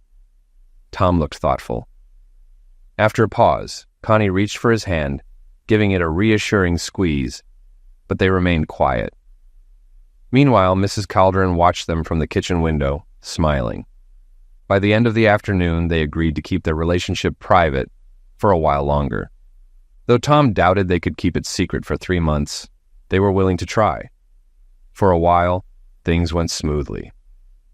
Tom looked thoughtful. After a pause, Connie reached for his hand, giving it a reassuring squeeze, but they remained quiet. Meanwhile, Mrs. Calderon watched them from the kitchen window, smiling. By the end of the afternoon, they agreed to keep their relationship private for a while longer. Though Tom doubted they could keep it secret for 3 months, they were willing to try. For a while, things went smoothly.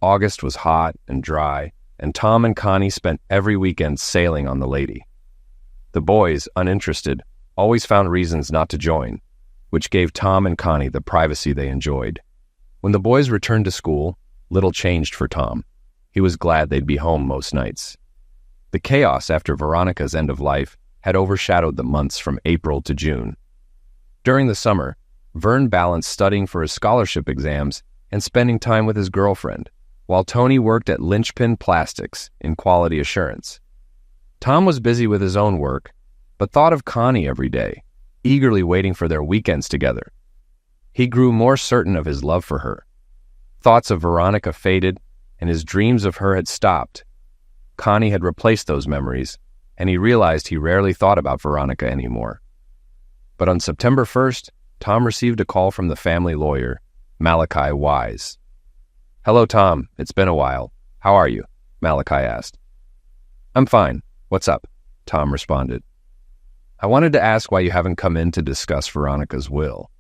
August was hot and dry, and Tom and Connie spent every weekend sailing on the Lady. The boys, uninterested, always found reasons not to join, which gave Tom and Connie the privacy they enjoyed. When the boys returned to school, little changed for Tom. He was glad they'd be home most nights. The chaos after Veronica's end of life had overshadowed the months from April to June. During the summer, Vern balanced studying for his scholarship exams and spending time with his girlfriend, while Tony worked at Linchpin Plastics in quality assurance. Tom was busy with his own work, but thought of Connie every day, eagerly waiting for their weekends together. He grew more certain of his love for her. Thoughts of Veronica faded, and his dreams of her had stopped. Connie had replaced those memories, and he realized he rarely thought about Veronica anymore. But on September 1st, Tom received a call from the family lawyer, Malachi Wise. "Hello, Tom. It's been a while. How are you?" Malachi asked. "I'm fine. What's up?" Tom responded. "I wanted to ask why you haven't come in to discuss Veronica's will.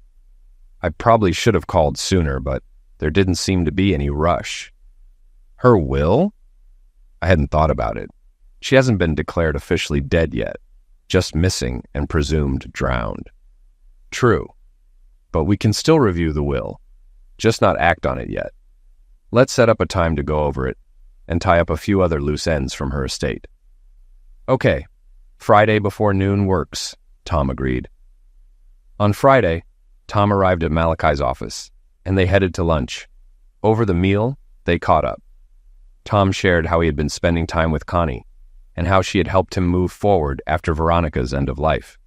I probably should have called sooner, but there didn't seem to be any rush." "Her will?" "I hadn't thought about it. She hasn't been declared officially dead yet, just missing and presumed drowned." "True, but we can still review the will, just not act on it yet. Let's set up a time to go over it and tie up a few other loose ends from her estate." "Okay, Friday before noon works," Tom agreed. On Friday, Tom arrived at Malachi's office, and they headed to lunch. Over the meal, they caught up. Tom shared how he had been spending time with Connie, and how she had helped him move forward after Veronica's end of life.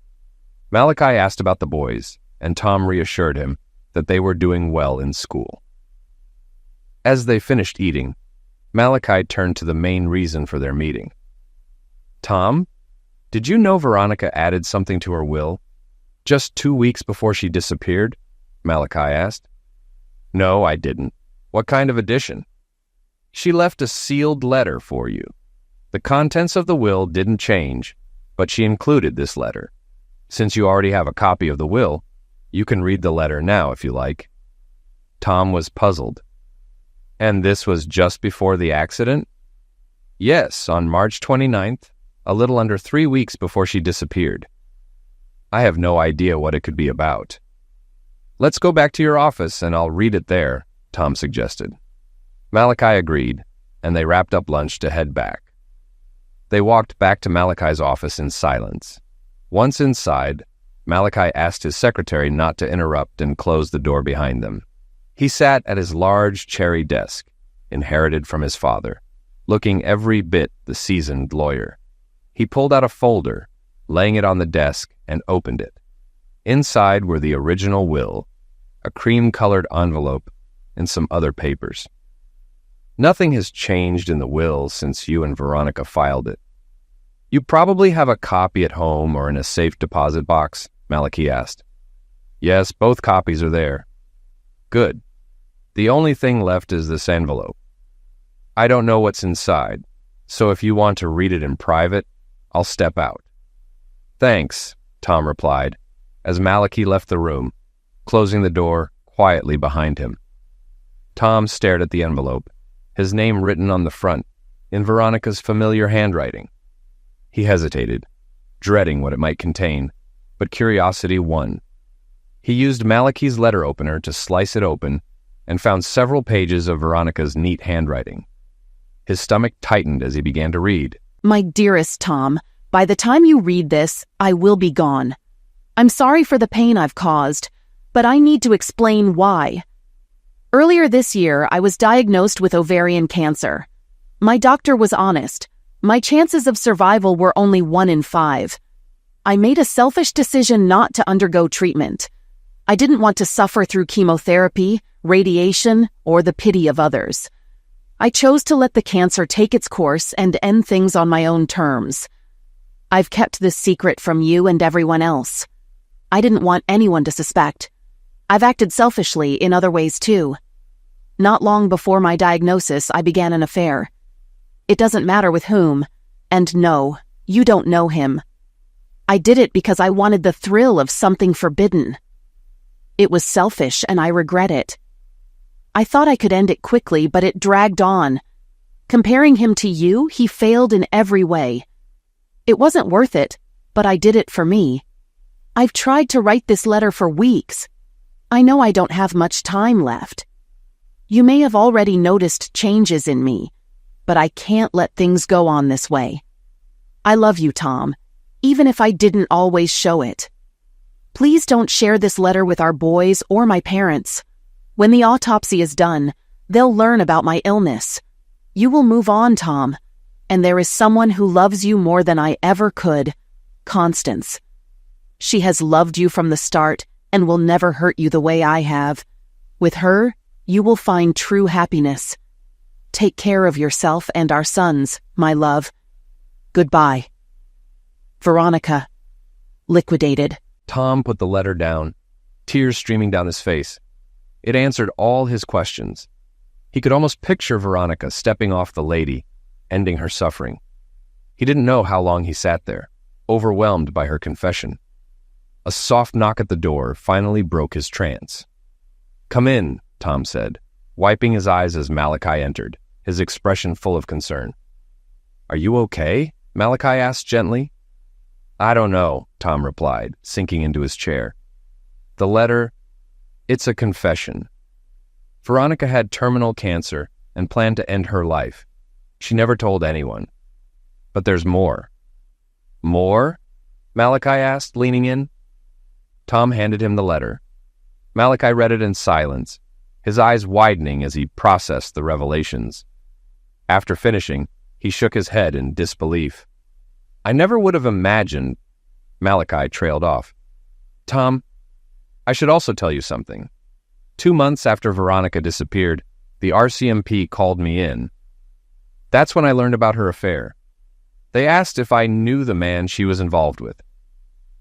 Malachi asked about the boys, and Tom reassured him that they were doing well in school. As they finished eating, Malachi turned to the main reason for their meeting. "Tom, did you know Veronica added something to her will just 2 weeks before she disappeared?" Malachi asked. "No, I didn't. What kind of addition?" "She left a sealed letter for you. The contents of the will didn't change, but she included this letter. Since you already have a copy of the will, you can read the letter now if you like." Tom was puzzled. "And this was just before the accident?" "Yes, on March 29th, a little under 3 weeks before she disappeared." "I have no idea what it could be about." "Let's go back to your office and I'll read it there," Tom suggested. Malachi agreed, and they wrapped up lunch to head back. They walked back to Malachi's office in silence. Once inside, Malachi asked his secretary not to interrupt and closed the door behind them. He sat at his large cherry desk, inherited from his father, looking every bit the seasoned lawyer. He pulled out a folder, laying it on the desk, and opened it. Inside were the original will, a cream-colored envelope, and some other papers. Nothing has changed in the will since you and Veronica filed it. You probably have a copy at home or in a safe deposit box, Malachi asked. Yes, both copies are there. Good. The only thing left is this envelope. I don't know what's inside, so if you want to read it in private, I'll step out. Thanks, Tom replied, as Malachi left the room, closing the door quietly behind him. Tom stared at the envelope, his name written on the front, in Veronica's familiar handwriting. He hesitated, dreading what it might contain, but curiosity won. He used Malachi's letter opener to slice it open and found several pages of Veronica's neat handwriting. His stomach tightened as he began to read. My dearest Tom, by the time you read this, I will be gone. I'm sorry for the pain I've caused, but I need to explain why. Earlier this year, I was diagnosed with ovarian cancer. My doctor was honest. My chances of survival were only 1 in 5. I made a selfish decision not to undergo treatment. I didn't want to suffer through chemotherapy, radiation, or the pity of others. I chose to let the cancer take its course and end things on my own terms. I've kept this secret from you and everyone else. I didn't want anyone to suspect. I've acted selfishly in other ways too. Not long before my diagnosis, I began an affair. It doesn't matter with whom, and no, you don't know him. I did it because I wanted the thrill of something forbidden. It was selfish and I regret it. I thought I could end it quickly, but it dragged on. Comparing him to you, he failed in every way. It wasn't worth it, but I did it for me. I've tried to write this letter for weeks. I know I don't have much time left. You may have already noticed changes in me, but I can't let things go on this way. I love you, Tom, even if I didn't always show it. Please don't share this letter with our boys or my parents. When the autopsy is done, they'll learn about my illness. You will move on, Tom, and there is someone who loves you more than I ever could, Constance. She has loved you from the start and will never hurt you the way I have. With her, you will find true happiness. Take care of yourself and our sons, my love. Goodbye. Veronica. Liquidated. Tom put the letter down, tears streaming down his face. It answered all his questions. He could almost picture Veronica stepping off the lady, ending her suffering. He didn't know how long he sat there, overwhelmed by her confession. A soft knock at the door finally broke his trance. Come in, Tom said, wiping his eyes as Malachi entered, his expression full of concern. Are you okay? Malachi asked gently. I don't know, Tom replied, sinking into his chair. The letter, it's a confession. Veronica had terminal cancer and planned to end her life. She never told anyone. But there's more. More? Malachi asked, leaning in. Tom handed him the letter. Malachi read it in silence, his eyes widening as he processed the revelations. After finishing, he shook his head in disbelief. I never would have imagined... Malachi trailed off. Tom, I should also tell you something. 2 months after Veronica disappeared, the RCMP called me in. That's when I learned about her affair. They asked if I knew the man she was involved with.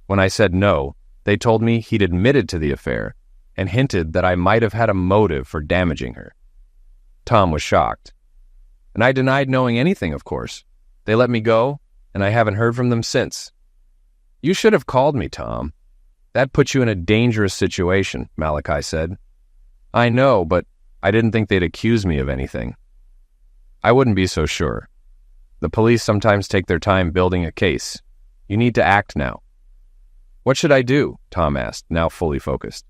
When I said no, they told me he'd admitted to the affair and hinted that I might have had a motive for damaging her. Tom was shocked. And I denied knowing anything, of course. They let me go, and I haven't heard from them since. You should have called me, Tom. That put you in a dangerous situation, Malachi said. I know, but I didn't think they'd accuse me of anything. I wouldn't be so sure. The police sometimes take their time building a case. You need to act now. What should I do? Tom asked, now fully focused.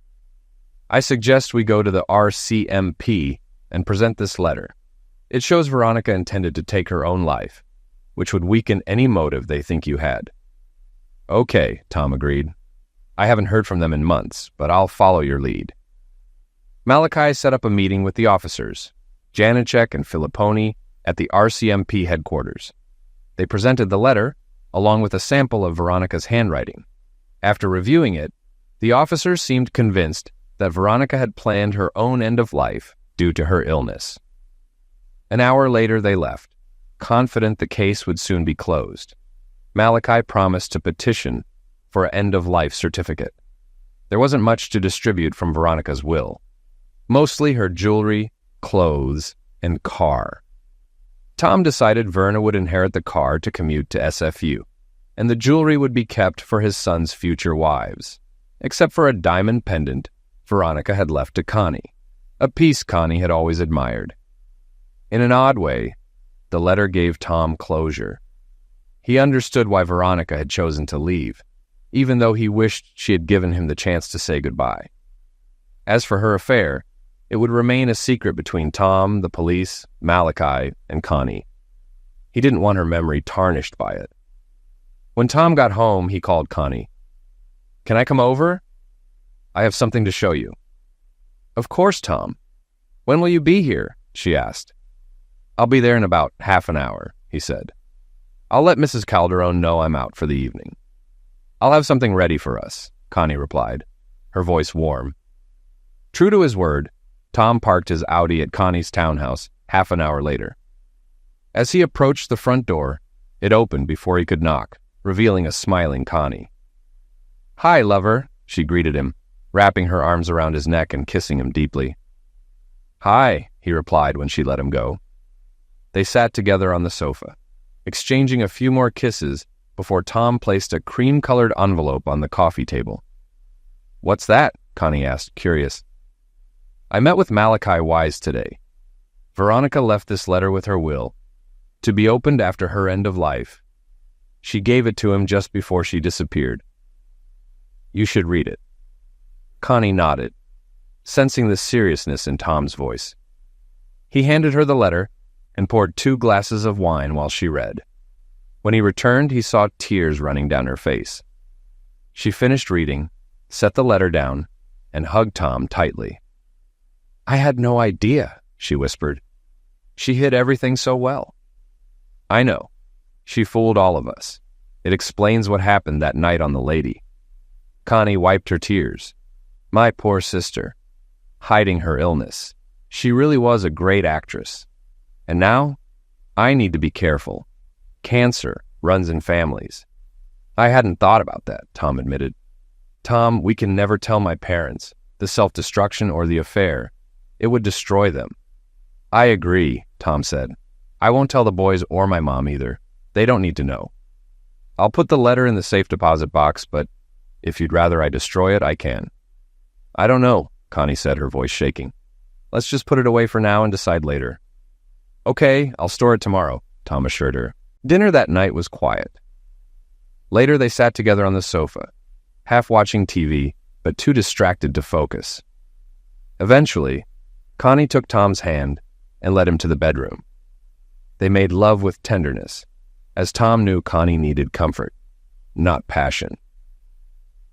I suggest we go to the RCMP and present this letter. It shows Veronica intended to take her own life. which would weaken any motive they think you had. Okay, Tom agreed. I haven't heard from them in months, but I'll follow your lead. Malachi set up a meeting with the officers, Janicek and Filipponi, at the RCMP headquarters. They presented the letter, along with a sample of Veronica's handwriting. After reviewing it, the officers seemed convinced that Veronica had planned her own end of life due to her illness. An hour later they left, confident the case would soon be closed. Malachi promised to petition for an end-of-life certificate. There wasn't much to distribute from Veronica's will. Mostly her jewelry, clothes, and car. Tom decided Verna would inherit the car to commute to SFU, and the jewelry would be kept for his son's future wives, except for a diamond pendant Veronica had left to Connie, a piece Connie had always admired. In an odd way, the letter gave Tom closure. He understood why Veronica had chosen to leave, even though he wished she had given him the chance to say goodbye. As for her affair, it would remain a secret between Tom, the police, Malachi, and Connie. He didn't want her memory tarnished by it. When Tom got home, he called Connie. "Can I come over? I have something to show you." "Of course, Tom. When will you be here?" she asked. "I'll be there in about half an hour," he said. "I'll let Mrs. Calderon know I'm out for the evening." "I'll have something ready for us," Connie replied, her voice warm. True to his word, Tom parked his Audi at Connie's townhouse half an hour later. As he approached the front door, it opened before he could knock, revealing a smiling Connie. "Hi, lover," she greeted him, wrapping her arms around his neck and kissing him deeply. "Hi," he replied when she let him go. They sat together on the sofa, exchanging a few more kisses before Tom placed a cream-colored envelope on the coffee table. "What's that?" Connie asked, curious. "I met with Malachi Wise today. Veronica left this letter with her will, to be opened after her end of life. She gave it to him just before she disappeared. You should read it." Connie nodded, sensing the seriousness in Tom's voice. He handed her the letter and poured 2 glasses of wine while she read. When he returned, he saw tears running down her face. She finished reading, set the letter down, and hugged Tom tightly. "I had no idea," she whispered. "She hid everything so well." "I know. She fooled all of us. It explains what happened that night on the Lady." Connie wiped her tears. "My poor sister. Hiding her illness. She really was a great actress. And now, I need to be careful. Cancer runs in families." "I hadn't thought about that," Tom admitted. "Tom, we can never tell my parents, the self-destruction or the affair. It would destroy them." "I agree," Tom said. "I won't tell the boys or my mom either. They don't need to know. I'll put the letter in the safe deposit box, but if you'd rather I destroy it, I can." "I don't know," Connie said, her voice shaking. "Let's just put it away for now and decide later." "Okay, I'll store it tomorrow," Tom assured her. Dinner that night was quiet. Later they sat together on the sofa, half watching TV, but too distracted to focus. Eventually, Connie took Tom's hand and led him to the bedroom. They made love with tenderness, as Tom knew Connie needed comfort, not passion.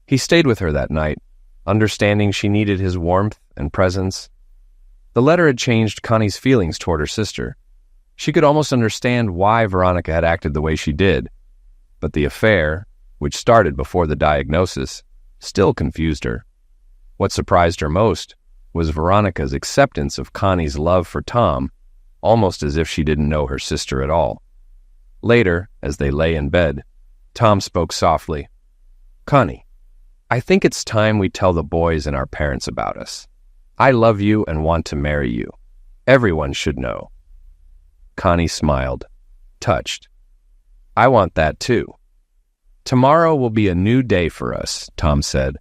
He stayed with her that night, understanding she needed his warmth and presence. The letter had changed Connie's feelings toward her sister. She could almost understand why Veronica had acted the way she did, but the affair, which started before the diagnosis, still confused her. What surprised her most was Veronica's acceptance of Connie's love for Tom, almost as if she didn't know her sister at all. Later, as they lay in bed, Tom spoke softly. "Connie, I think it's time we tell the boys and our parents about us. I love you and want to marry you. Everyone should know." Connie smiled, touched. "I want that too." "Tomorrow will be a new day for us," Tom said,